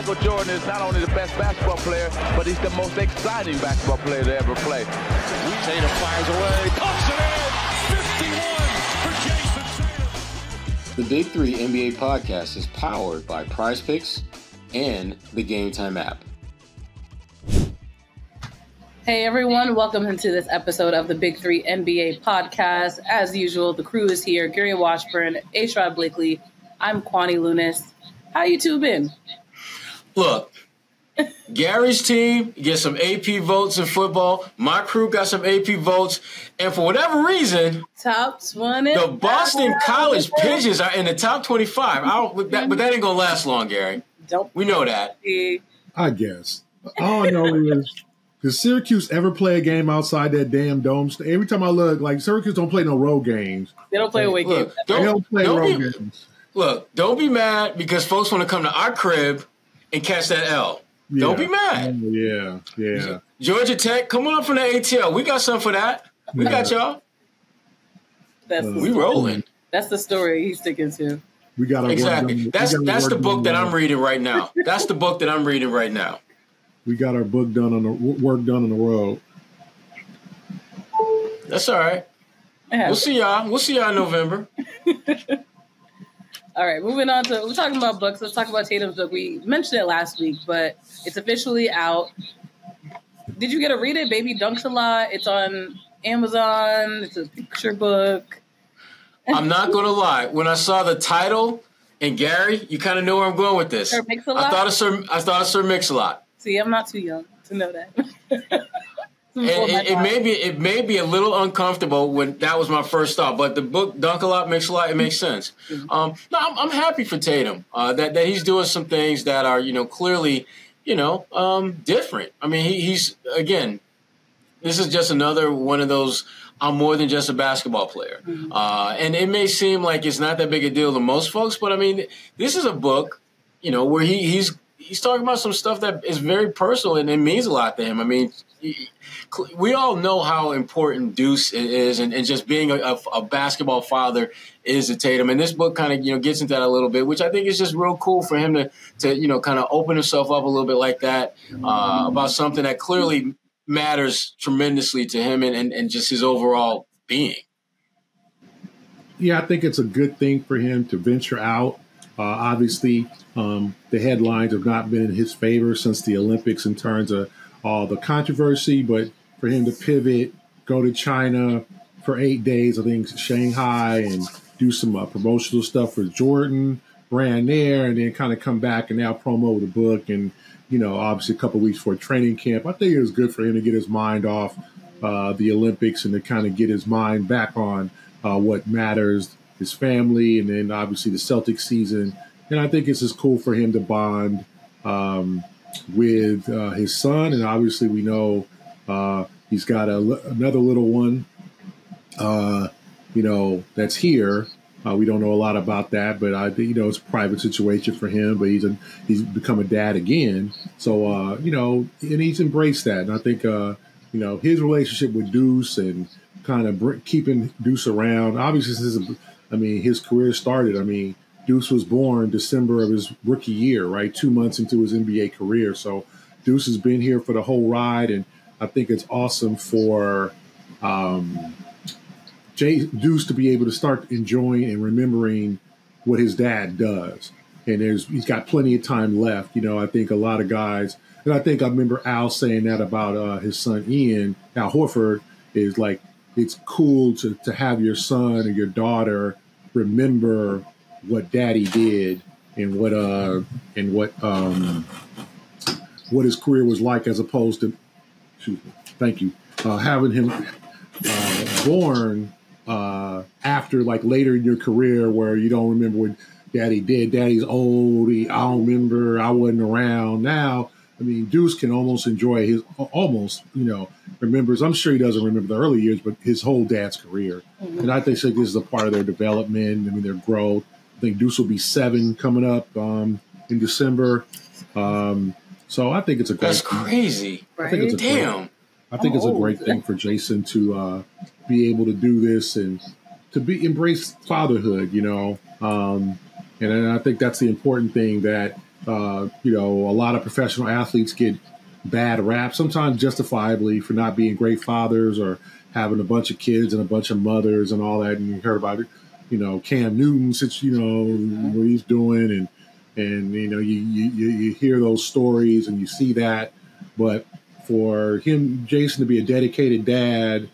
Michael Jordan is not only the best basketball player, but he's the most exciting basketball player to ever play. Tatum fires away, pumps it in, 51 for Jayson Tatum. The Big Three NBA podcast is powered by Prize Picks and the Game Time app. Hey everyone, welcome into this episode of the Big Three NBA podcast. As usual, the crew is here. Gary Washburn, Sherrod Blakely. I'm Kwani Lunis. How you two been? Look, Gary's team gets some AP votes in football. My crew got some AP votes. And for whatever reason, top 20. The Boston College Pigeons are in the top 25. But that ain't going to last long, Gary. We know that. I guess. All I know is, does Syracuse ever play a game outside that damn dome? Every time I look, like, Syracuse don't play no road games. They don't play away games. They don't play road games. Look, don't be mad because folks want to come to our crib and catch that L. Yeah. Don't be mad. Yeah. Georgia Tech, come on up from the ATL. We got something for that. We got y'all. We rolling. That's the story he's sticking to. We got exactly. That's the book that I'm reading right now. That's the book that I'm reading right now. We got our book done on the work done on the road. That's all right. We'll see y'all. We'll see y'all in November. All right, moving on to, we're talking about books. Let's talk about Tatum's book. We mentioned it last week, but it's officially out. Did you get to read it? Baby Dunks a Lot. It's on Amazon. It's a picture book. I'm not going to lie. When I saw the title, and Gary, you kind of know where I'm going with this. Sir Mix-a-Lot? I thought of Sir Mix-a-Lot. See, I'm not too young to know that. It may be a little uncomfortable when that was my first thought, but the book Dunk a Lot, Mix a Lot, it makes sense. I'm happy for Tatum that he's doing some things that are clearly different. I mean he's again, this is just another one of those. I'm more than just a basketball player, and it may seem like it's not that big a deal to most folks, but I mean this is a book where he's talking about some stuff that is very personal and it means a lot to him. I mean, we all know how important Deuce is and just being a basketball father is to Tatum. And this book kind of, gets into that a little bit, which I think is just real cool for him to kind of open himself up a little bit like that about something that clearly matters tremendously to him and just his overall being. Yeah, I think it's a good thing for him to venture out. Obviously, the headlines have not been in his favor since the Olympics in terms of all the controversy, but for him to pivot, go to China for 8 days, I think Shanghai, and do some promotional stuff for Jordan, ran there, and then kind of come back and now promo the book and, obviously a couple of weeks for training camp. I think it was good for him to get his mind off the Olympics and to kind of get his mind back on what matters, his family, and then obviously the Celtic season. And I think it's just cool for him to bond with his son. And obviously we know he's got another little one, that's here. We don't know a lot about that, but I think, it's a private situation for him, but he's become a dad again. So, and he's embraced that. And I think, his relationship with Deuce and kind of keeping Deuce around, obviously his career started. Deuce was born December of his rookie year, right? 2 months into his NBA career. So Deuce has been here for the whole ride. And I think it's awesome for Deuce to be able to start enjoying and remembering what his dad does. And he's got plenty of time left. I think a lot of guys, and I think I remember Al saying that about his son Ian, Al Horford, is like, it's cool to have your son or your daughter remember what daddy did and what his career was like, as opposed to, having him born after, like, later in your career where you don't remember what daddy did. Daddy's old. I don't remember. I wasn't around. Now, Deuce can almost enjoy remembers. I'm sure he doesn't remember the early years, but his whole dad's career. Mm-hmm. And I think this is a part of their development. Their growth. I think Deuce will be 7 coming up in December. So I think it's a great That's crazy. I think it's a it's a great thing for Jayson to be able to do this and to embrace fatherhood, And I think that's the important thing, that a lot of professional athletes get bad rap, sometimes justifiably, for not being great fathers or having a bunch of kids and a bunch of mothers and all that. And you heard about it, Cam Newton, since, what he's doing. And you hear those stories and you see that. But for him, Jayson, to be a dedicated dad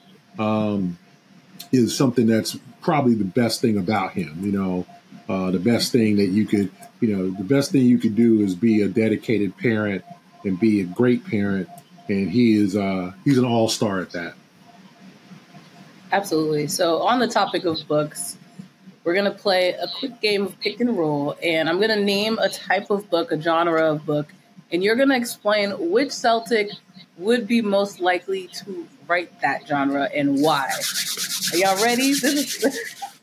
is something that's probably the best thing about him. The best thing that you could, the best thing you could do is be a dedicated parent and be a great parent. And he's an all-star at that. Absolutely. So on the topic of books, we're going to play a quick game of pick and roll. And I'm going to name a type of book, a genre of book. And you're going to explain which Celtic would be most likely to write that genre and why. Are y'all ready?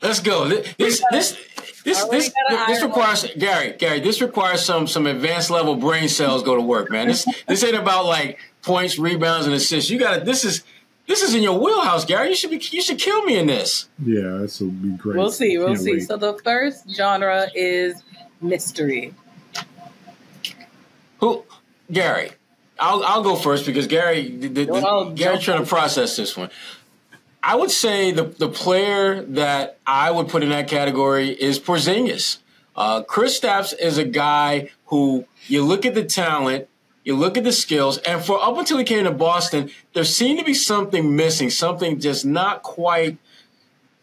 Let's go. This requires Gary. This requires some advanced level brain cells go to work, man. This ain't about like points, rebounds, and assists. This is in your wheelhouse, Gary. You should kill me in this. Yeah, this will be great. We'll see. Can't wait. So the first genre is mystery. Gary? I'll go first because Gary's trying to process this one. I would say the player that I would put in that category is Porzingis. Kristaps is a guy who you look at the talent, you look at the skills, and for up until he came to Boston, there seemed to be something missing, something just not quite,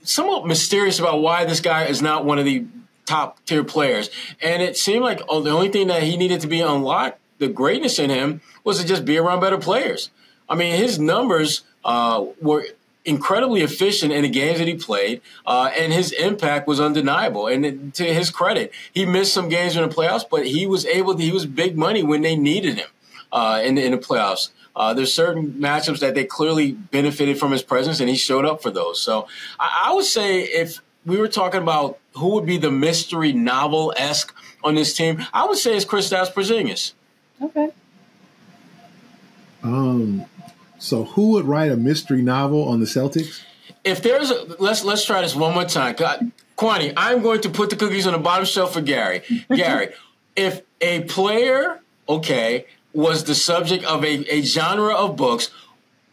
somewhat mysterious about why this guy is not one of the top tier players. And it seemed like the only thing that he needed to be unlocked, the greatness in him, was to just be around better players. I mean, his numbers were incredibly efficient in the games that he played, and his impact was undeniable. And to his credit, he missed some games in the playoffs, but he was big money when they needed him in the playoffs. There's certain matchups that they clearly benefited from his presence, and he showed up for those. So I would say if we were talking about who would be the mystery novel-esque on this team, I would say it's Kristaps Porzingis. Okay. So who would write a mystery novel on the Celtics? If there's let's try this one more time. Kwani, I'm going to put the cookies on the bottom shelf for Gary. Gary, if a player, was the subject of a genre of books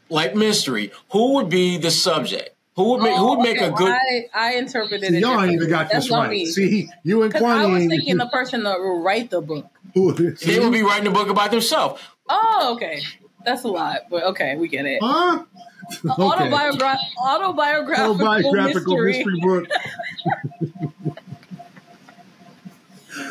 like mystery, who would be the subject? Who would make a good? I interpreted it. Y'all ain't even got this right. Me. See, you and Kwani. I was thinking the person that will write the book. They would be writing a book about themselves. Oh, okay. That's a lot, but okay, we get it. Huh? Okay. Autobiographical mystery book.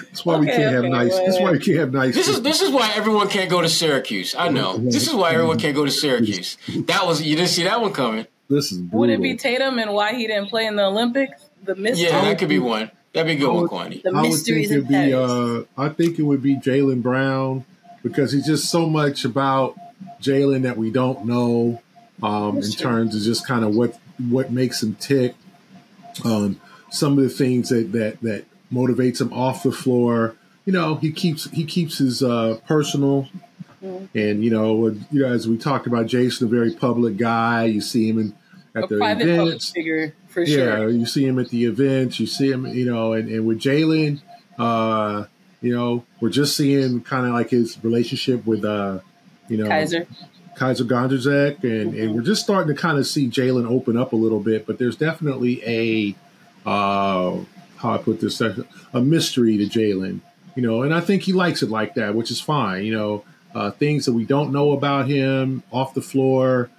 That's why we can't have nice. That's why we can't have nice. This is why everyone can't go to Syracuse. I know. This is why everyone can't go to Syracuse. You didn't see that one coming. This is brutal. Would it be Tatum and why he didn't play in the Olympics? The mystery. Yeah, that could be one. That'd be a good one, Kwani. The mysteries in Paris. I think it would be Jaylen Brown because he's just so much about Jaylen that we don't know in terms of just kind of what makes him tick. Some of the things that motivates him off the floor. He keeps his personal. And as we talked about, Jayson, a very public guy. You see him at the private events. public figure for sure. Yeah, you see him at the events. You see him, and with Jaylen, we're just seeing kind of like his relationship with Kaiser Gondrzak, and we're just starting to kind of see Jaylen open up a little bit. But there's definitely a how I put this, a mystery to Jaylen, and I think he likes it like that, which is fine. Things that we don't know about him off the floor,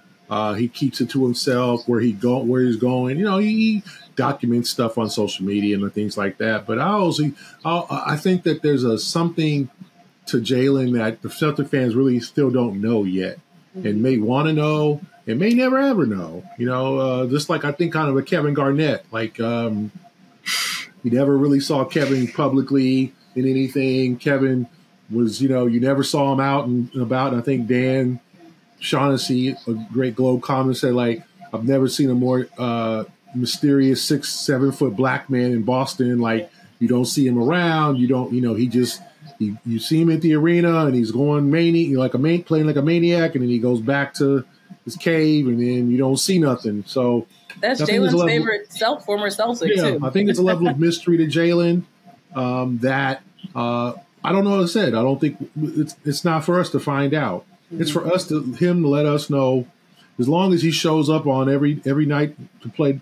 he keeps it to himself. Where he's going, he documents stuff on social media and things like that. But I think that there's something to Jaylen that the Celtic fans really still don't know yet, and may want to know, and may never ever know. Just like I think kind of a Kevin Garnett, like you never really saw Kevin publicly in anything. Kevin was, you never saw him out and about. And I think Dan Shaughnessy, a great Globe comment, said, like, I've never seen a more mysterious 6-7 foot black man in Boston. Like, you don't see him around. You don't, you see him at the arena and he's going playing like a maniac, and then he goes back to his cave, and then you don't see nothing. So that's Jaylen's favorite former Celtic too. I think it's a level of mystery to Jaylen that I don't know what I said. I don't think it's not for us to find out. Mm-hmm. It's for him to let us know. As long as he shows up on every night to play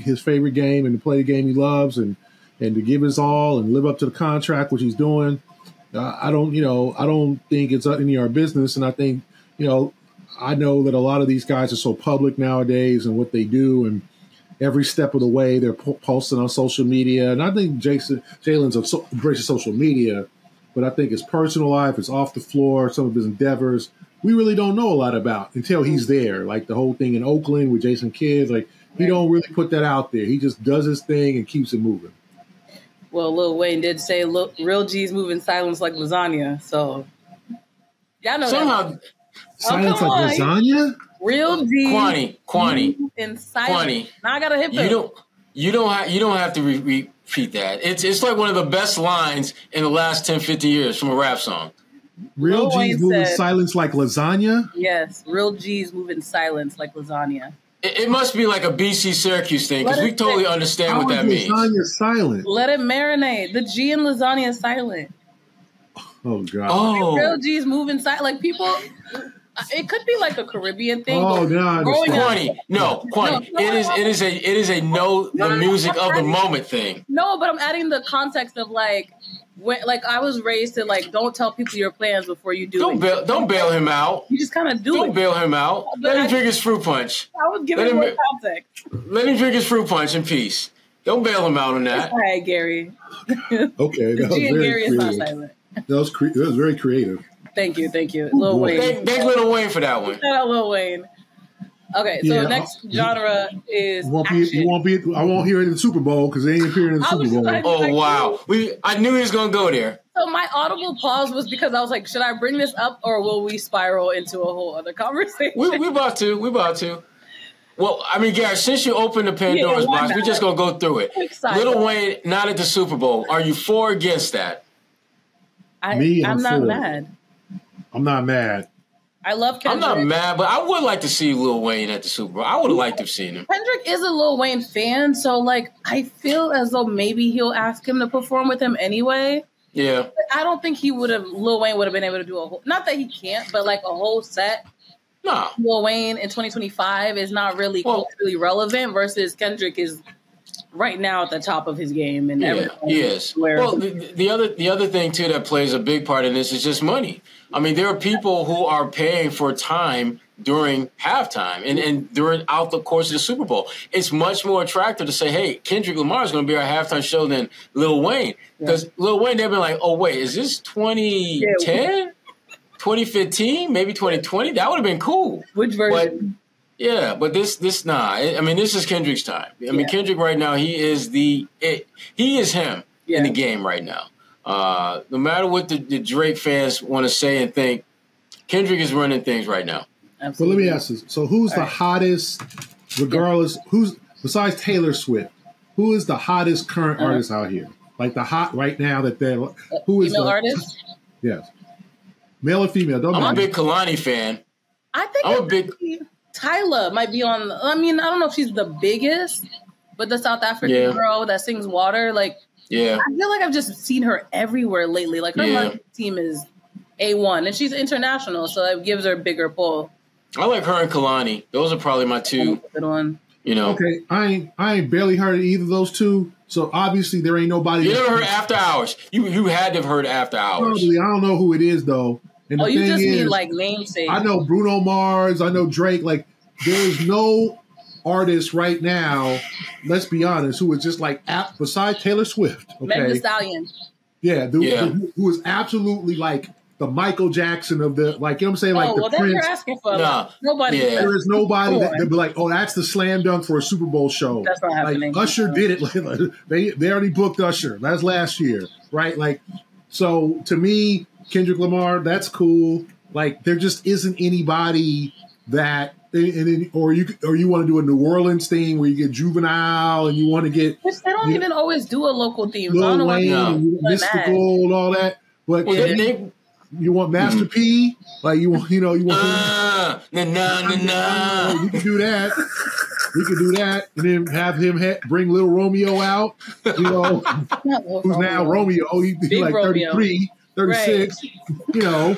his favorite game and to play the game he loves and to give his all and live up to the contract, which he's doing, I don't think it's any of our business. And I think, I know that a lot of these guys are so public nowadays and what they do, and every step of the way they're posting on social media. And I think Jalen's embraces social media, but I think his personal life, his off the floor, some of his endeavors, we really don't know a lot about until he's there. Like the whole thing in Oakland with Jason Kidd, like he don't really put that out there. He just does his thing and keeps it moving. Well, Lil Wayne did say, "Look, real G's move in silence like lasagna." So, y'all know somehow that. Silence like lasagna. Real G's Kwani in silence. Now I gotta hit him. You don't have to repeat that. It's like one of the best lines in the last 10, 15 years from a rap song. Real G's move in silence like lasagna? Yes, real G's move in silence like lasagna. It must be like a BC Syracuse thing because we totally understand what that means. Lasagna silent. Let it marinate. The G in lasagna is silent. Oh, God. Oh. Real G's move in silence. Like people, it could be like a Caribbean thing. Oh, God. Kwani. It is a know the music of the moment thing. No, but I'm adding the context of like I was raised to like don't tell people your plans before you do it. Don't bail him out. You just kind of do it. Don't bail him out. Let him drink his fruit punch. I was giving more context. Let him drink his fruit punch in peace. Don't bail him out on that. All right, Gary. Okay, that was G and very Gary creative. is not silent. That was very creative. Thank you, Lil Wayne. Thank Lil Wayne for that one. Shout out Lil Wayne. Okay, so next genre is action. I won't hear it in the Super Bowl because they ain't appearing in the Super Bowl. Oh wow! I knew he was gonna go there. So my audible pause was because I was like, should I bring this up or will we spiral into a whole other conversation? We about to. Well, I mean, Gary, since you opened the Pandora's box, we're just gonna go through it. Lil Wayne not at the Super Bowl. Are you for or against that? I'm not mad. I'm not mad. I love Kendrick. I'm not mad, but I would like to see Lil Wayne at the Super Bowl. I would have liked to have seen him. Kendrick is a Lil Wayne fan, so like I feel as though maybe he'll ask him to perform with him anyway. Yeah. But I don't think Lil Wayne would have been able to do a whole, not that he can't, but like a whole set. No. Lil Wayne in 2025 is not really culturally relevant versus Kendrick is right now at the top of his game. And he is. Well, the other thing too that plays a big part in this is just money. I mean, there are people who are paying for time during halftime and throughout the course of the Super Bowl. It's much more attractive to say, hey, Kendrick Lamar is going to be our halftime show than Lil Wayne. Because Lil Wayne, they've been like, oh, wait, is this 2010, 2015, maybe 2020? That would have been cool. Which version? But this nah. I mean, this is Kendrick's time. I mean, Kendrick right now, he is him in the game right now. No matter what the Drake fans want to say and think, Kendrick is running things right now. Absolutely. Well, let me ask this. So who's the hottest, regardless, who's, besides Taylor Swift, who is the hottest current artist out here? Like the hot right now that they're, who is female the artist? Yes. Male or female, don't matter. I'm a big Kalani fan. I think Tyla might be on, I mean, I don't know if she's the biggest, but the South African girl that sings Water, like, I feel like I've just seen her everywhere lately. Like her marketing team is A1, and she's international, so it gives her a bigger pull. I like her and Kalani. Those are probably my two. Good one. You know. Okay, I ain't barely heard of either of those two. So obviously there ain't nobody. You never heard After Hours. You had to have heard After Hours. Probably. I don't know who it is though. And the you thing just is, mean like namesake. I know Bruno Mars. I know Drake. Like there's no artist right now, let's be honest, who is just like besides Taylor Swift. Okay? Meg Thee Stallion. Yeah, who is absolutely like the Michael Jackson of the, like, you know what I'm saying? Like the Prince. You're asking for nobody. Yeah. There is nobody that be like, oh, that's the slam dunk for a Super Bowl show. That's not happening. Like, Usher did it. They already booked Usher. That's last year, right? Like, so to me, Kendrick Lamar, that's cool. Like, there just isn't anybody that. And then, or you want to do a New Orleans thing where you get Juvenile and you want to get. Which they don't even always do a local theme. Lil Wayne, Mystical, and all that. But you want Master P, like you want. You can do that. We could do that, and then have him bring Little Romeo out. You know, who's now Romeo? He's like 33. 36. You know.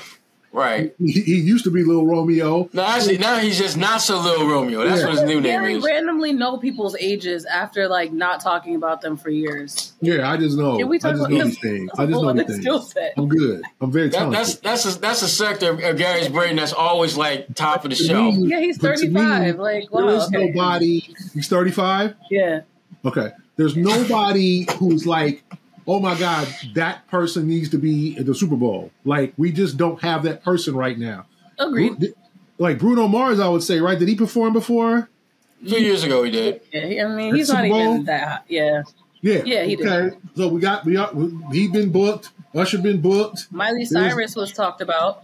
Right. He used to be Little Romeo. No, actually, now he's just not so Little Romeo. That's what his new name is. Randomly know people's ages after like not talking about them for years. Yeah, I just know. I just know these things. I just know these things. Skill set. I'm good. I'm very talented. That's a sector of Gary's brain that's always like top of the shelf. Yeah, he's 35. Like, wow. There's nobody. He's 35? Yeah. Okay. There's nobody who's like, oh my God, that person needs to be at the Super Bowl. Like, we just don't have that person right now. Agreed. Like Bruno Mars, I would say, right? Did he perform before? 2 years ago, he did. Yeah, I mean, he's not even that hot. Yeah. Yeah, he did. Okay, so he been booked. Usher been booked. Miley Cyrus was talked about.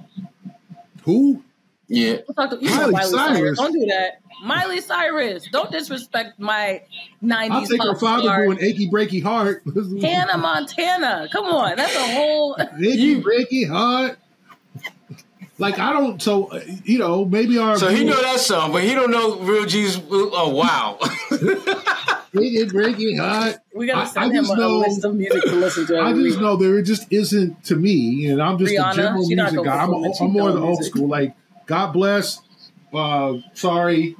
Who? Yeah. Miley Cyrus. Don't do that. Miley Cyrus. Don't disrespect my 90s I'll take her father doing Achy Breaky Heart. Hannah Montana. Come on. That's a whole... Achy Breaky Heart. Like, I don't... So, maybe our... So he know that song, but he don't know Real G's... Oh, wow. Achy Breaky Heart. We got to send him a list of music to listen to. I just know there just isn't to me, and I'm just Rihanna, a general music guy. I'm more the old school. Like, God bless... sorry,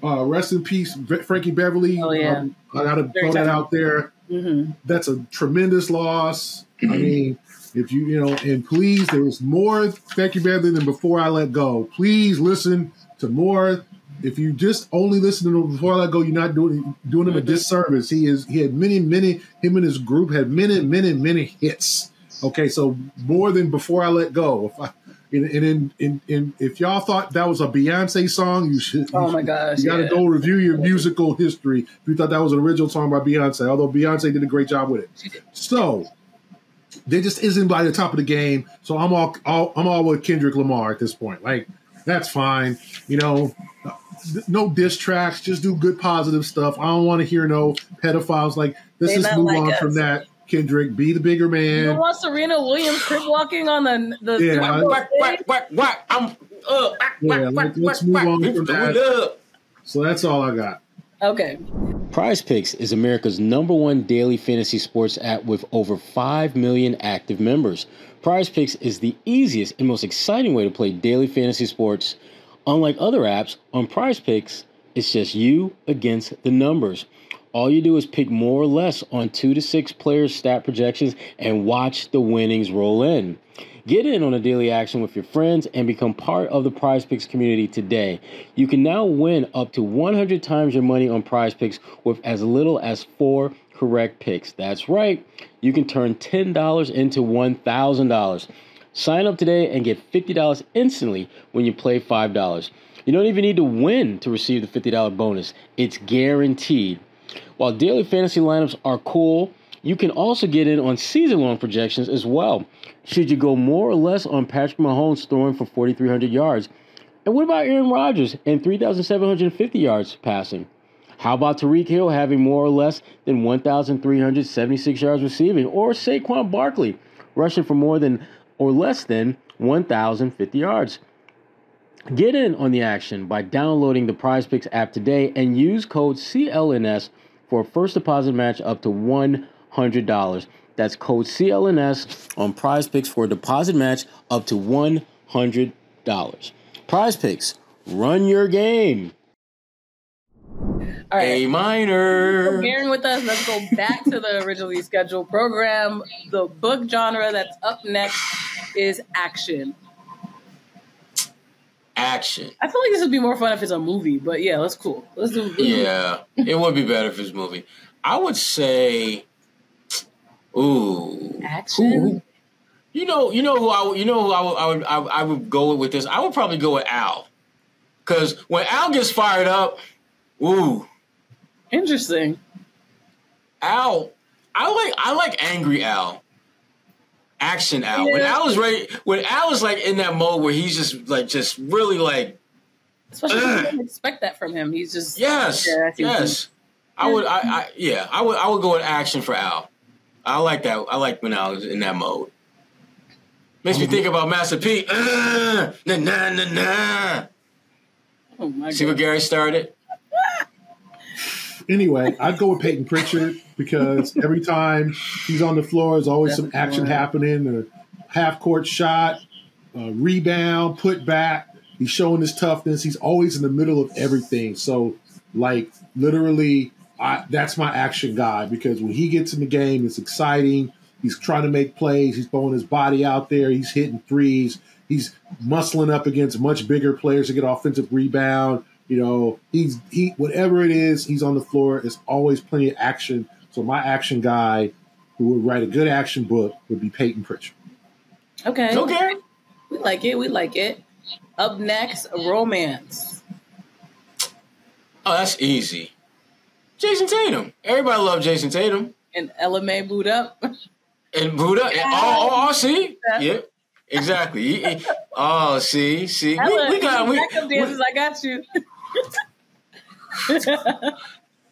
rest in peace, Frankie Beverly. Oh, yeah. I got to throw that out there. Mm-hmm. That's a tremendous loss. I mean, if and please, there was more Frankie Beverly than Before I Let Go. Please listen to more. If you just only listen to Before I Let Go, you're not doing him a disservice. He had many, him and his group had many hits. Okay, so more than Before I Let Go. And if y'all thought that was a Beyonce song, you should. Oh my gosh! You got to go review your musical history. If you thought that was an original song by Beyonce, although Beyonce did a great job with it. So there just isn't by the top of the game. So I'm all with Kendrick Lamar at this point. Like, that's fine. No diss tracks. Just do good positive stuff. I don't want to hear no pedophiles. Like, let's just move on from that. Kendrick, be the bigger man. You don't want Serena Williams crip walking on the let's move on from that. So that's all I got. Okay. Prize Picks is America's #1 daily fantasy sports app with over 5 million active members. Prize Picks is the easiest and most exciting way to play daily fantasy sports. Unlike other apps, on Prize Picks, it's just you against the numbers. All you do is pick more or less on 2 to 6 players' stat projections and watch the winnings roll in. Get in on the daily action with your friends and become part of the Prize Picks community today. You can now win up to 100 times your money on Prize Picks with as little as 4 correct picks. That's right. You can turn $10 into $1,000. Sign up today and get $50 instantly when you play $5. You don't even need to win to receive the $50 bonus. It's guaranteed. While daily fantasy lineups are cool, you can also get in on season-long projections as well. Should you go more or less on Patrick Mahomes throwing for 4,300 yards? And what about Aaron Rodgers and 3,750 yards passing? How about Tyreek Hill having more or less than 1,376 yards receiving? Or Saquon Barkley rushing for more than or less than 1,050 yards? Get in on the action by downloading the Prize Picks app today and use code CLNS for a first deposit match up to $100. That's code CLNS on Prize Picks for a deposit match up to $100. Prize Picks, run your game. All right. A minor. Bearing with us, let's go back to the originally scheduled program. The book genre that's up next is action. Action. I feel like this would be more fun if it's a movie, but yeah, that's cool. Let's do. Yeah, it would be better if it's a movie. I would say, action. I would go with this. I would probably go with Al, because when Al gets fired up, Interesting. Al, I like angry Al. Action Al. Yeah. When Al was ready, when Al was like in that mode where he's just really like, especially if you don't expect that from him. He's just yes. I would go with action for Al. I like that. I like when Al is in that mode. Makes me think about Master P. Oh my See what Gary started? Anyway, I'd go with Peyton Pritchard because every time he's on the floor, there's always some action happening. Or half-court shot, rebound, put back. He's showing his toughness. He's always in the middle of everything. So, like, literally, that's my action guy because when he gets in the game, it's exciting. He's trying to make plays. He's throwing his body out there. He's hitting threes. He's muscling up against much bigger players to get offensive rebound. You know, he whatever it is, he's on the floor. There's always plenty of action. So my action guy who would write a good action book would be Peyton Pritchard. Okay. Okay. We like it. We like it. Up next, romance. Oh, that's easy. Jayson Tatum. Everybody loves Jayson Tatum. And LMA boot up. And Buddha. Oh, see? Yeah, exactly. See. We got backup dancers. I got you.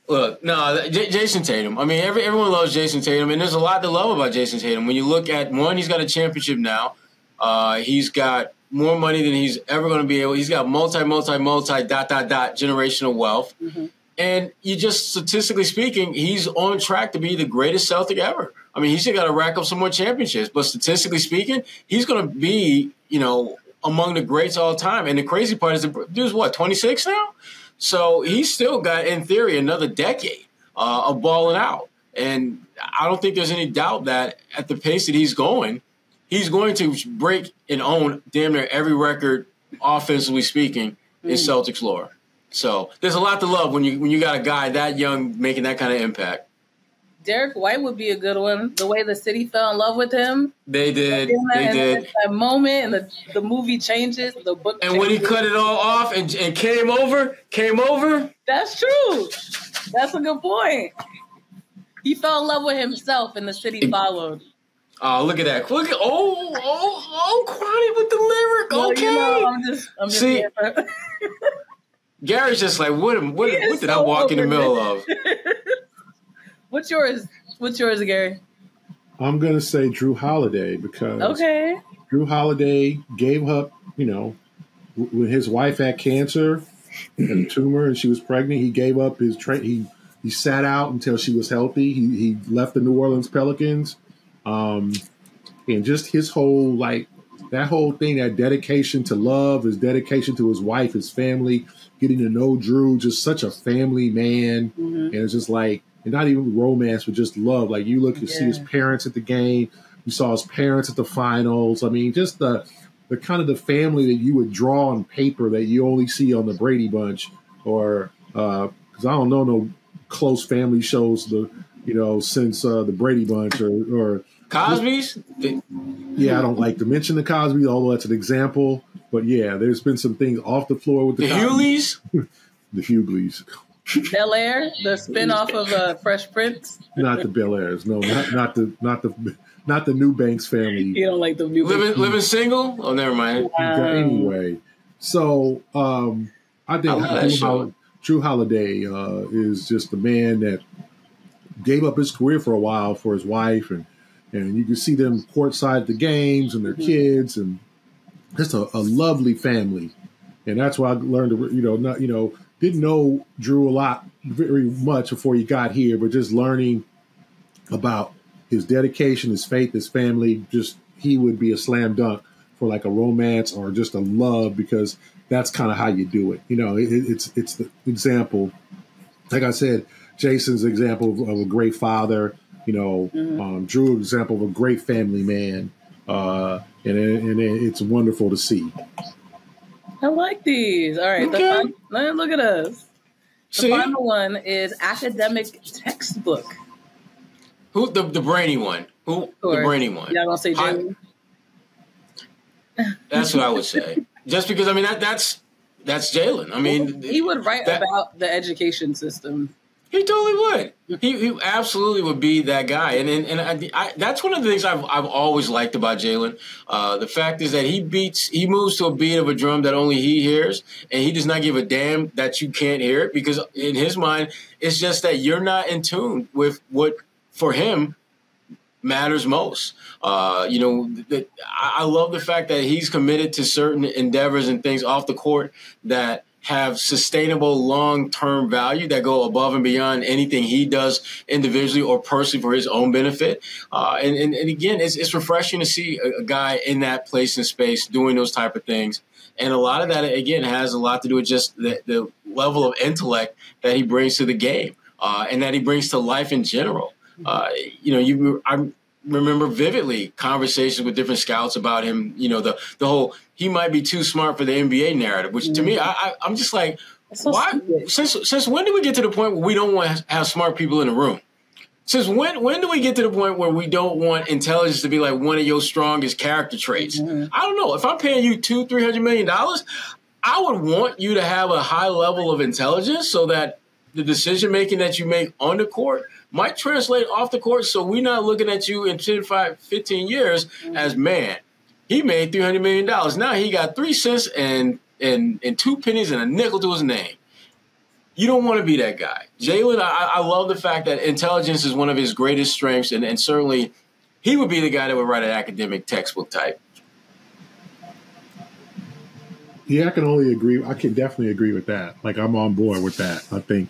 Look, no, Jayson Tatum. I mean, everyone loves Jayson Tatum, and there's a lot to love about Jayson Tatum. When you look at one, he's got a championship now. He's got more money than he's ever going to be able. He's got multi generational wealth. Mm-hmm. And you just, statistically speaking, he's on track to be the greatest Celtic ever. I mean, he's got to rack up some more championships. But statistically speaking, he's going to be, among the greats all time. And the crazy part is, the dude's what, 26 now? So he's still got, in theory, another decade of balling out. And I don't think there's any doubt that at the pace that he's going to break and own damn near every record, offensively speaking, in Celtics lore. So there's a lot to love when you got a guy that young making that kind of impact. Derek White would be a good one. The way the city fell in love with him. They did. That moment, and the movie changes, the book and changes. when he cut it all off and came over. That's true. That's a good point. He fell in love with himself, and the city followed. Oh, look at that! Look at Kwani with the lyric. Well, Okay, I'm just see. Gary's just like, what did I walk in the middle of? What's yours, Gary? I'm going to say Drew Holiday because Drew Holiday gave up, when his wife had cancer and a tumor and she was pregnant, he gave up his he sat out until she was healthy. He left the New Orleans Pelicans. And just his whole, that whole thing, that dedication to love, his dedication to his wife, his family, getting to know Drew, just such a family man. Mm-hmm. And it's just and not even romance, but just love. Like you see his parents at the game. You saw his parents at the finals. I mean, just the kind of the family that you would draw on paper that you only see on the Brady Bunch or, because I don't know no close family shows, since the Brady Bunch or Cosby's? Yeah, I don't like to mention the Cosby, although that's an example. But yeah, there's been some things off the floor with the Hugleys? The Hugleys. Bel Air, the spinoff of Fresh Prince. Not the Bel Airs, no, not the New Banks family. You don't like the New Banks. Living single? Oh, never mind. Anyway, so I think Drew Holiday is just the man that gave up his career for a while for his wife, and you can see them courtside at the games and their kids, and just a lovely family. And that's why I learned to, didn't know Drew very much before he got here, but just learning about his dedication, his faith, his family, just he would be a slam dunk for like a romance or just a love, because that's kind of how you do it. It's the example. Like I said, Jason's example of a great father. Drew, example of a great family man, and it's wonderful to see. I like these. All right, okay. Look at us. The final one is academic textbook. Who the brainy one? Who the brainy one? Y'all gonna say Jalen? That's what I would say. Just because that's Jalen. I mean, he would write about the education system. He totally would. He absolutely would be that guy. And that's one of the things I've always liked about Jalen. The fact is that he moves to a beat of a drum that only he hears, and he does not give a damn that you can't hear it, because in his mind, it's just that you're not in tune with what, for him, matters most. I love the fact that he's committed to certain endeavors and things off the court that have sustainable long-term value that go above and beyond anything he does individually or personally for his own benefit. And again, it's refreshing to see a guy in that place and space doing those type of things. And a lot of that, again, has a lot to do with just the level of intellect that he brings to the game and that he brings to life in general. I remember vividly conversations with different scouts about him, the whole he might be too smart for the NBA narrative, which to me, I'm just like, why? Since when do we get to the point where we don't want to have smart people in the room? Since when do we get to the point where we don't want intelligence to be like one of your strongest character traits? I don't know. If I'm paying you $200-300 million, I would want you to have a high level of intelligence so that the decision making that you make on the court might translate off the court, so we're not looking at you in 15 years as, man, he made $300 million. Now he got 3 cents and 2 pennies and a nickel to his name. You don't want to be that guy. Jalen, I love the fact that intelligence is one of his greatest strengths, and certainly he would be the guy that would write an academic textbook type. Yeah, I can only agree. I can definitely agree with that. Like, I'm on board with that. I think,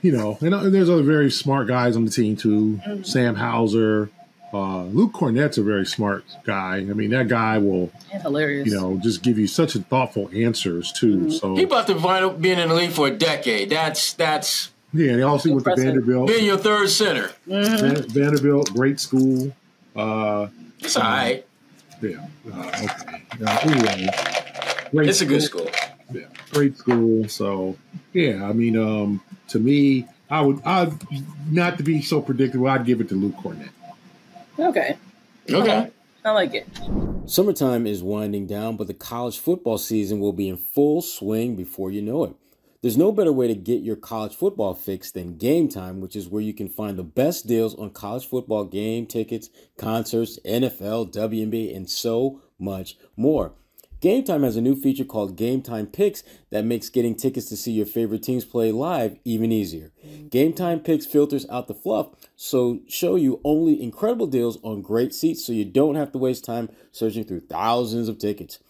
and there's other very smart guys on the team too. Sam Hauser, Luke Cornett's a very smart guy. I mean, that guy will, hilarious. Just give you such thoughtful answers too. So he about to wind up being in the league for a decade. That's yeah. And also with the Vanderbilt, being your third center. Vanderbilt, great school. It's all right. Yeah. Okay. Anyway, it's a good school. Yeah, great school. So yeah, I mean, to me, I'd not to be so predictable, I'd give it to Luke Cornett. Okay. I like it. Summertime is winding down, but the college football season will be in full swing before you know it. There's no better way to get your college football fix than Game Time, which is where you can find the best deals on college football game tickets, concerts, NFL, WNBA, and so much more. Game Time has a new feature called Game Time Picks that makes getting tickets to see your favorite teams play live even easier. Game Time Picks filters out the fluff, so show you only incredible deals on great seats so you don't have to waste time searching through thousands of tickets.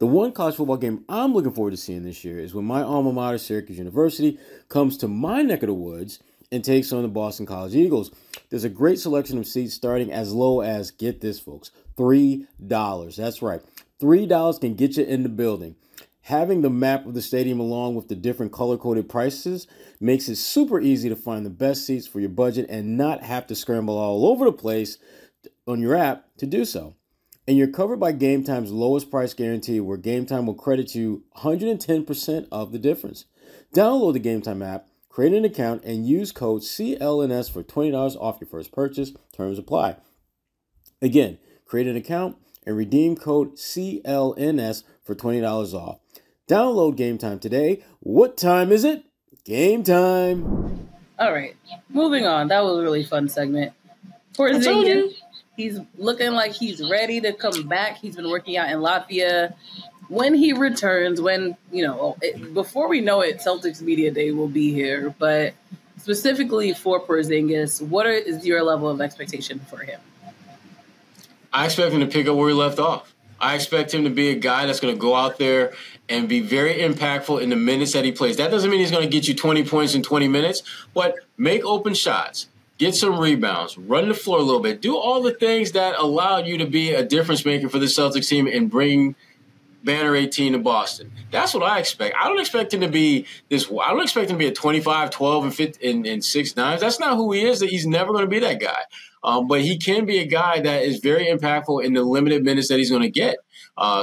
The one college football game I'm looking forward to seeing this year is when my alma mater, Syracuse University, comes to my neck of the woods and takes on the Boston College Eagles. There's a great selection of seats starting as low as, get this folks, $3. That's right. $3 can get you in the building. Having the map of the stadium along with the different color-coded prices makes it super easy to find the best seats for your budget and not have to scramble all over the place on your app to do so. And you're covered by Game Time's lowest price guarantee, where Game Time will credit you 110% of the difference. Download the Game Time app, create an account, and use code CLNS for $20 off your first purchase. Terms apply. Again, create an account and redeem code CLNS for $20 off. Download Game Time today. What time is it? Game time. All right, moving on. That was a really fun segment. Porzingis, he's looking like he's ready to come back. He's been working out in Latvia. When he returns, before we know it, Celtics Media Day will be here. But specifically for Porzingis, what is your level of expectation for him? I expect him to pick up where he left off. I expect him to be a guy that's going to go out there and be very impactful in the minutes that he plays. That doesn't mean he's going to get you 20 points in 20 minutes, but make open shots, get some rebounds, run the floor a little bit, do all the things that allow you to be a difference maker for the Celtics team and bring Banner 18 to Boston. That's what I expect. I don't expect him to be I don't expect him to be a 25, 12, and 15, and 6 9s. That's not who he is. He's never going to be that guy. But he can be a guy that is very impactful in the limited minutes that he's going to get.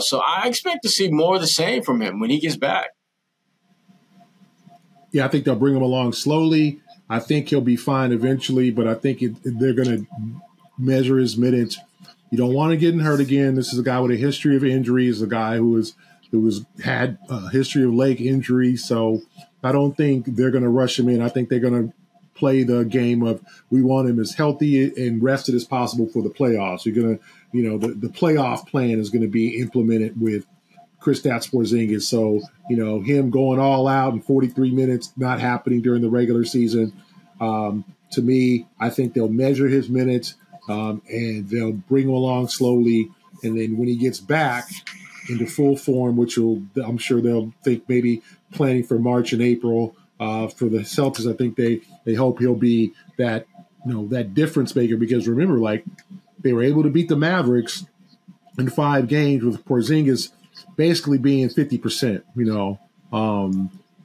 So I expect to see more of the same from him when he gets back. Yeah, I think they'll bring him along slowly. I think he'll be fine eventually, but I think they're going to measure his minutes. You don't want to get hurt again. This is a guy with a history of injuries, a guy who had a history of leg injury. So I don't think they're going to rush him in. I think they're going to play the game of we want him as healthy and rested as possible for the playoffs. You're going to, the playoff plan is going to be implemented with Kristaps Porzingis. So, him going all out in 43 minutes, not happening during the regular season. To me, I think they'll measure his minutes and they'll bring him along slowly. And then when he gets back, into full form, which I'm sure they'll think maybe planning for March and April. For the Celtics, I think they hope he'll be that that difference maker, because remember, like, they were able to beat the Mavericks in 5 games with Porzingis basically being 50%.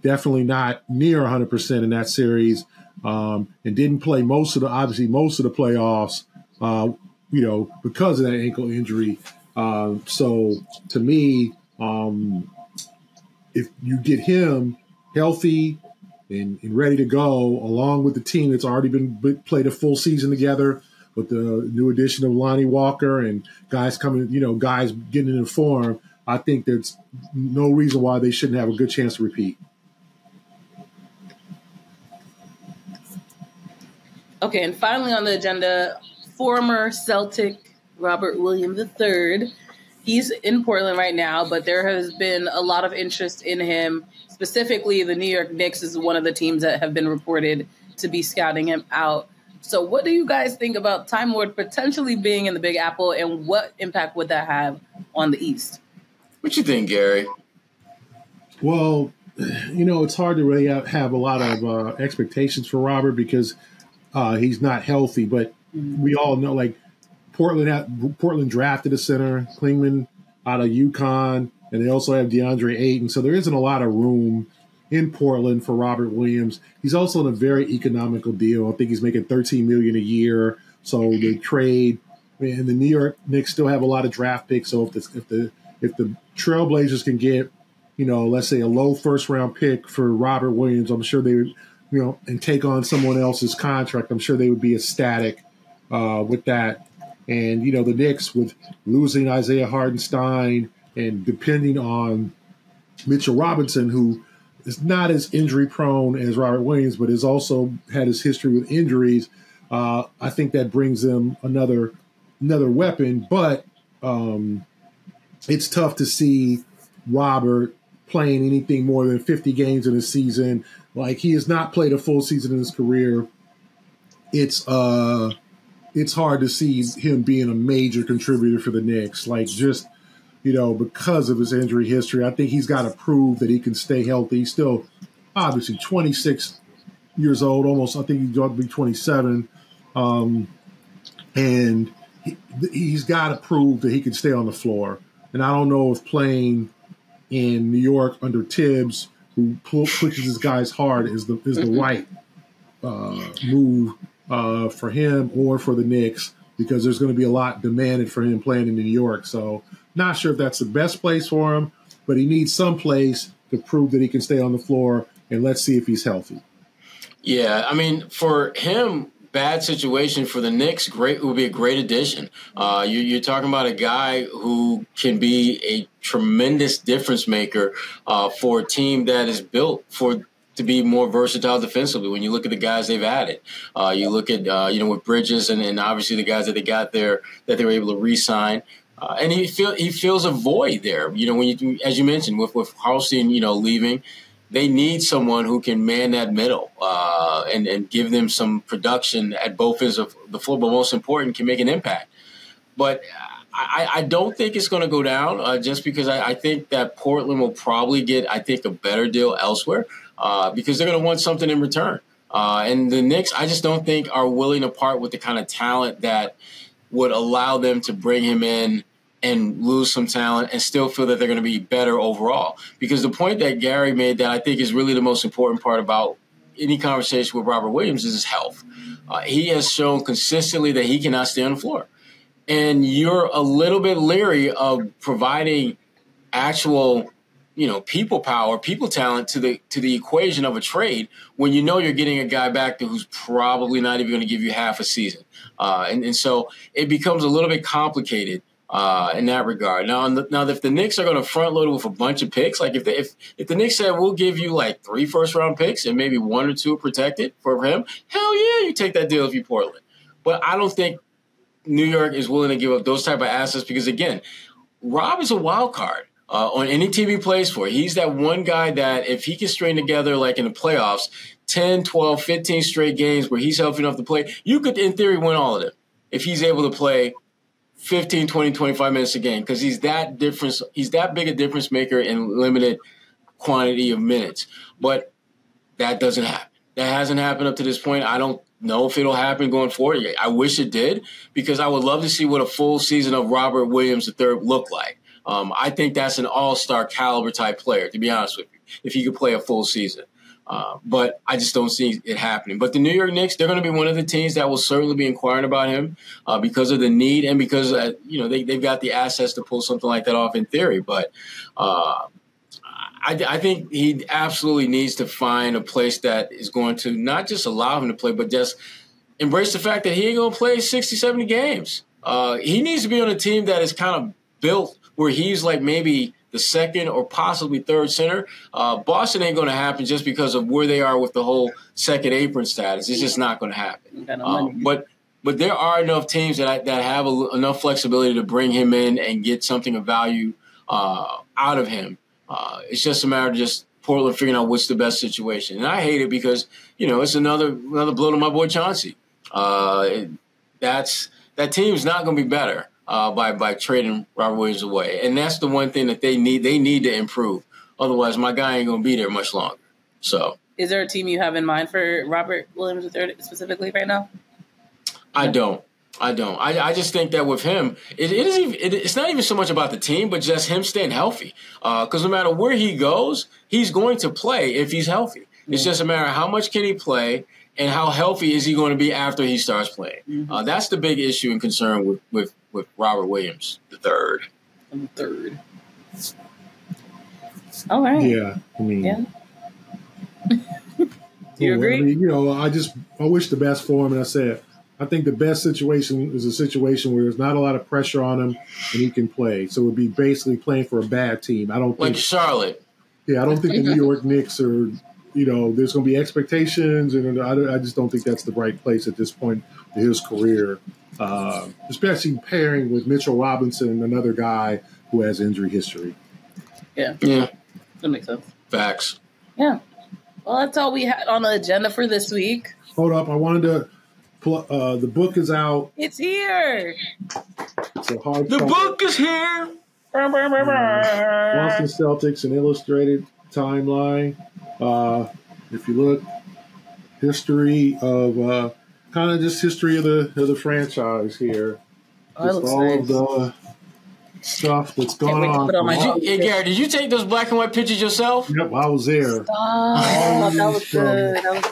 Definitely not near 100% in that series, and didn't play most of the playoffs. Because of that ankle injury. So to me, if you get him healthy and ready to go, along with the team that's already been played a full season together, with the new addition of Lonnie Walker and guys guys getting in form, I think there's no reason why they shouldn't have a good chance to repeat. Okay, and finally on the agenda, former Celtic Robert Williams III. He's in Portland right now, but there has been a lot of interest in him. Specifically, the New York Knicks is one of the teams that have been reported to be scouting him out. So what do you guys think about Time Lord potentially being in the Big Apple, and what impact would that have on the East? What you think, Gary? Well, it's hard to really have a lot of expectations for Robert, because he's not healthy, but we all know, like, Portland drafted a center, Klingman out of UConn, and they also have DeAndre Ayton. So there isn't a lot of room in Portland for Robert Williams. He's also in a very economical deal. I think he's making $13 million a year. So they trade, and the New York Knicks still have a lot of draft picks. So if the Trailblazers can get, let's say a low first round pick for Robert Williams, I'm sure they would, and take on someone else's contract, I'm sure they would be ecstatic with that. And, the Knicks, with losing Isaiah Hartenstein and depending on Mitchell Robinson, who is not as injury prone as Robert Williams, but has also had his history with injuries, I think that brings them another weapon. But it's tough to see Robert playing anything more than 50 games in a season. Like, he has not played a full season in his career. It's hard to see him being a major contributor for the Knicks, like, just, because of his injury history. I think he's got to prove that he can stay healthy. He's still obviously 26 years old, almost. I think he's going to be 27. And he's got to prove that he can stay on the floor. And I don't know if playing in New York under Tibbs, who pushes his guys hard, is the right move for him or for the Knicks, because there's going to be a lot demanded for him playing in New York. So not sure if that's the best place for him, but he needs some place to prove that he can stay on the floor, and let's see if he's healthy. Yeah, I mean, for him, bad situation. For the Knicks, great, would be a great addition. You're talking about a guy who can be a tremendous difference maker for a team that is built to be more versatile defensively. When you look at the guys they've added, you look at with Bridges and obviously the guys that they got there that they were able to re-sign, and he feels a void there. When you, as you mentioned, with Hartenstein, leaving, they need someone who can man that middle and give them some production at both ends of the floor, but most important, can make an impact. But I don't think it's going to go down just because I think that Portland will probably get, a better deal elsewhere. Because they're going to want something in return. And the Knicks, I just don't think, are willing to part with the kind of talent that would allow them to bring him in and lose some talent and still feel that they're going to be better overall. Because the point that Gary made that I think is really the most important part about any conversation with Robert Williams is his health. He has shown consistently that he cannot stay on the floor. And you're a little bit leery of providing actual people power, people talent to the equation of a trade when you're getting a guy back who's probably not even going to give you half a season. And so it becomes a little bit complicated in that regard. Now, if the Knicks are going to front load with a bunch of picks, like if the Knicks said, we'll give you like 3 first-round picks and maybe 1 or 2 protected for him, hell yeah, you take that deal if you're Portland. But I don't think New York is willing to give up those type of assets because, again, Rob is a wild card. On any team he plays for. He's that one guy that if he can string together, like in the playoffs, 10, 12, 15 straight games where he's healthy enough to play, you could, in theory, win all of them if he's able to play 15, 20, 25 minutes a game because he's that big a difference maker in limited quantity of minutes. But that doesn't happen. That hasn't happened up to this point. I don't know if it'll happen going forward. I wish it did because I would love to see what a full season of Robert Williams III looked like. I think that's an all-star caliber type player, to be honest with you, if he could play a full season. But I just don't see it happening. But the New York Knicks, they're going to be one of the teams that will certainly be inquiring about him because of the need and because they've got the assets to pull something like that off in theory. But I think he absolutely needs to find a place that is going to not just allow him to play, but just embrace the fact that he ain't going to play 60, 70 games. He needs to be on a team that is kind of built where he's like maybe the second or possibly third center. Boston ain't going to happen just because of where they are with the whole second apron status. It's just not going to happen. But there are enough teams that have enough flexibility to bring him in and get something of value out of him. It's just a matter of just Portland figuring out what's the best situation. And I hate it because, it's another blow to my boy Chauncey. That team's not going to be better by trading Robert Williams away. And that's the one thing that they need to improve. Otherwise, my guy ain't going to be there much longer. So, is there a team you have in mind for Robert Williams III specifically right now? I don't. I just think that with him, it's not even so much about the team, but just him staying healthy. Because no matter where he goes, he's going to play if he's healthy. Mm-hmm. It's just a matter of how much can he play and how healthy is he going to be after he starts playing. Mm-hmm. That's the big issue and concern with Robert Williams III. All right. Yeah, I mean. Yeah. Do you agree? I mean, I wish the best for him, and I said, I think the best situation is a situation where there's not a lot of pressure on him and he can play. So it would be basically playing for a bad team. I don't think like Charlotte. Yeah, I don't think the New York Knicks are, there's going to be expectations, and I just don't think that's the right place at this point in his career, especially pairing with Mitchell Robinson, another guy who has injury history. Yeah. That makes sense. Facts. Yeah. Well, that's all we had on the agenda for this week. Hold up. I wanted to the book is out. It's here. It's a hard The book is here. Boston Celtics, an illustrated timeline. If you look, history of kind of just history of the franchise here. Just all nice. Of the stuff that's going on. Gary, did you take those black and white pictures yourself? Yep, I was there. That was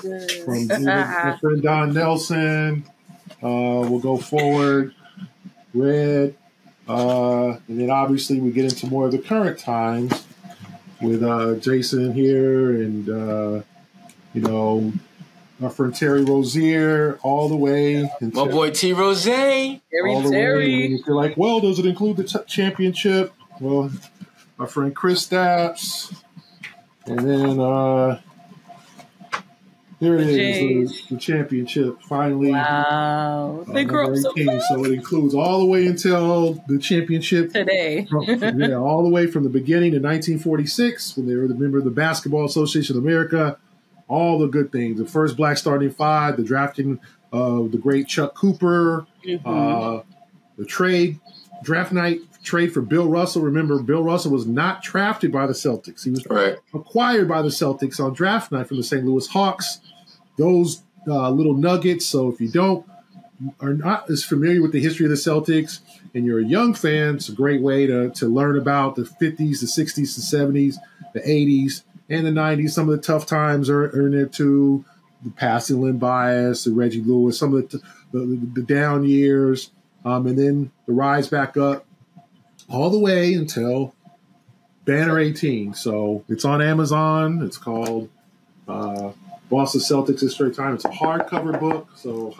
good. From my friend Don Nelson. We'll go forward. Red. And then obviously we get into more of the current times with Jason here and, our friend Terry Rozier all the way. My boy T. Rose. Terry. If you're like, well, does it include the championship? Well, our friend Chris Stapps. And then here it is, the championship finally. Wow. They grew up so fast. So it includes all the way until the championship. Today. All the way from the beginning in 1946 when they were the member of the Basketball Association of America. All the good things. The first black starting five, the drafting of the great Chuck Cooper, the draft night trade for Bill Russell. Remember, Bill Russell was not drafted by the Celtics. He was acquired by the Celtics on draft night from the St. Louis Hawks. Those little nuggets. So if you are not as familiar with the history of the Celtics and you're a young fan, it's a great way to learn about the 50s, the 60s, the 70s, the 80s, and the 90s. Some of the tough times are in there too. The passing Lynn Bias, the Reggie Lewis, some of the down years, and then the rise back up all the way until Banner 18. So it's on Amazon. It's called Boston Celtics History Time. It's a hardcover book, so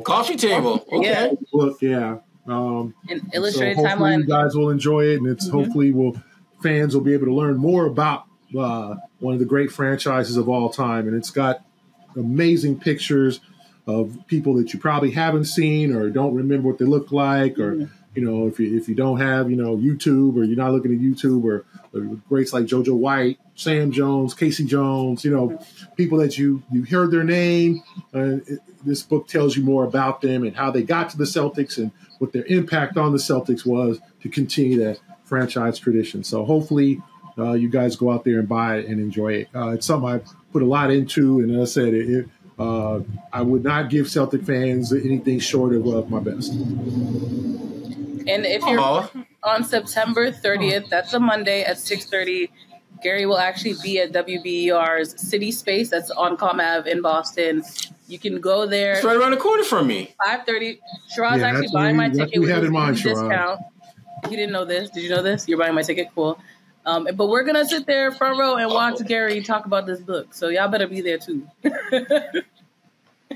coffee table. Okay. Book, yeah. An illustrated so timeline. You guys will enjoy it, and it's hopefully fans will be able to learn more about one of the great franchises of all time. And it's got amazing pictures of people that you probably haven't seen or don't remember what they look like or if you don't have, YouTube, or you're not looking at YouTube, or greats like JoJo White, Sam Jones, Casey Jones, people that you heard their name. This book tells you more about them and how they got to the Celtics and what their impact on the Celtics was to continue that franchise tradition. So hopefully you guys go out there and buy it and enjoy it. It's something I put a lot into, and as I said, I would not give Celtic fans anything short of my best. And if you're on September 30th, that's a Monday at 6:30, Gary will actually be at WBER's City Space. That's on Com Ave in Boston. You can go there. It's right around the corner from me. 5:30. Sherrod's actually buying my ticket with his discount. Sherrod. He didn't know this. Did you know this? You're buying my ticket? Cool. But we're going to sit there front row and watch Gary talk about this book. So y'all better be there too.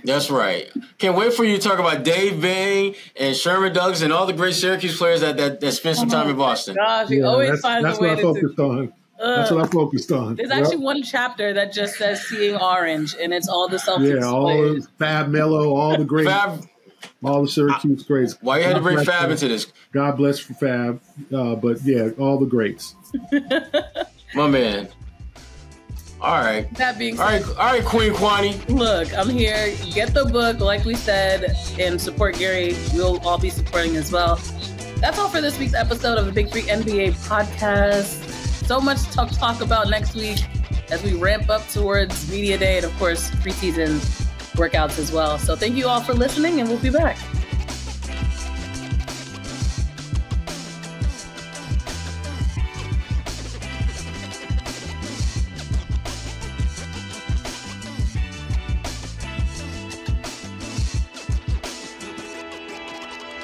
That's right. Can't wait for you to talk about Dave Bing and Sherman Douglas and all the great Syracuse players that spent some time in Boston. Gosh, he always finds a way to focused on. That's what I focused on. There's actually one chapter that just says "Seeing Orange," and it's all the Celtics. Yeah, all Fab Melo, all the great, all the Syracuse greats. Why you had to bring Fab into this? God bless for Fab, but yeah, all the greats. My man. All right. That being said, all right, Queen Kwani. Look, I'm here. Get the book, like we said, and support Gary. We'll all be supporting as well. That's all for this week's episode of the Big Three NBA podcast. So much to talk about next week as we ramp up towards Media Day and, of course, preseason workouts as well. So thank you all for listening, and we'll be back.